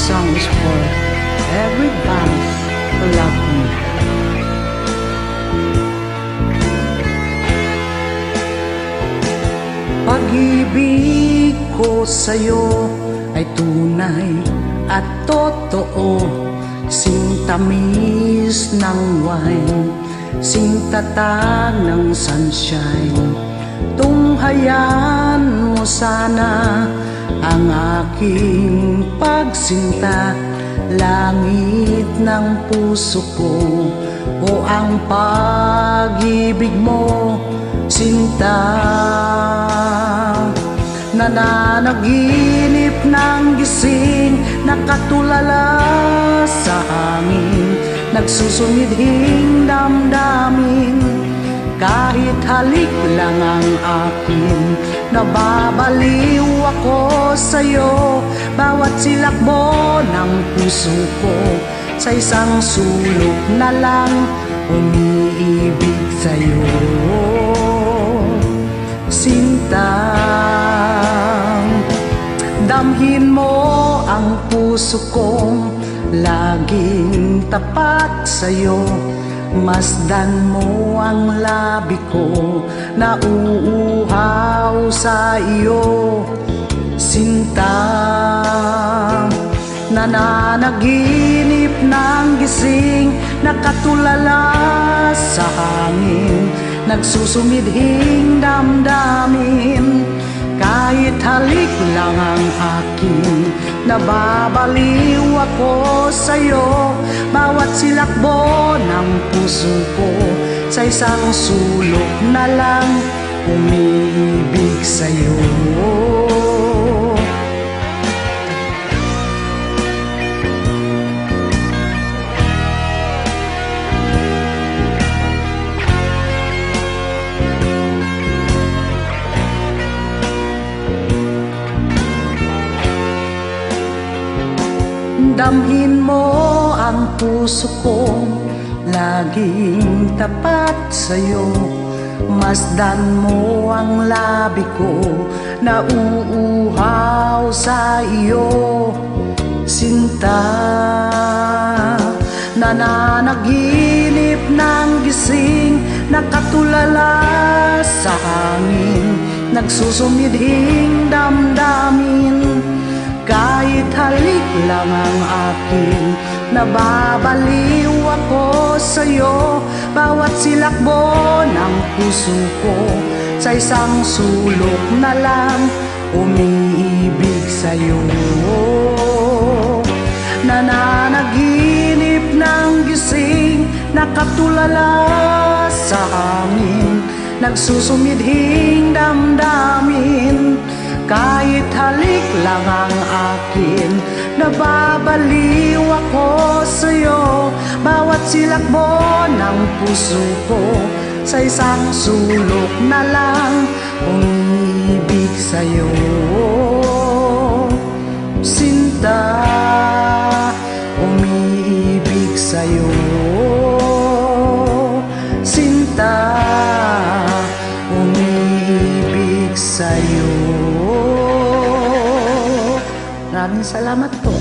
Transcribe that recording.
song is for everybody who love me. Pag-ibig ko sa'yo ay tunay at totoo, sintamis ng wine, sintatag ng sunshine. Tunghayan mo sana ang aking pagsinta, langit ng puso ko o ang pag-ibig mo, sinta. Nananaginip ng gising, nakatulala sa hangin, nagsusumidhing damdamin. Kahit halik lang ang akin, nababaliw ako sa'yo. Bawat silakbo ng puso ko, sa isang sulok na lang umiibig sa'yo, sinta. Damhin mo ang puso kong laging tapat sa'yo. Masdan mo ang labi ko, nauuhaw sa iyo, sinta. Nananaginip ng gising, nakatulala sa hangin, nagsusumidhing damdamin. Kahit halik lang ang akin, nababaliw ako sa'yo. Bawat silakbo ng puso ko, sa isang sulok na lang umiibig sa'yo. Damhin mo ang puso ko, laging tapat sa'yo. Masdan mo ang labi ko, nauuhaw sa iyo, sinta. Nananaginip ng gising, nakatulala sa hangin, nagsusumidhing damdamin. Kahit halik lang ang akin, nababaliw ako sa'yo. Bawat silakbo ng puso ko, sa isang sulok na lang umiibig sa'yo. Nananaginip ng gising, nakatulala sa hangin, nagsusumidhing damdamin. Kahit halik lang ang akin, nababaliw ako sa'yo. Bawat silakbo ng puso ko, sa isang sulok na lang umiibig sa'yo, sinta. Umiibig sa'yo, sinta. Umiibig sa'yo. Maraming salamat po.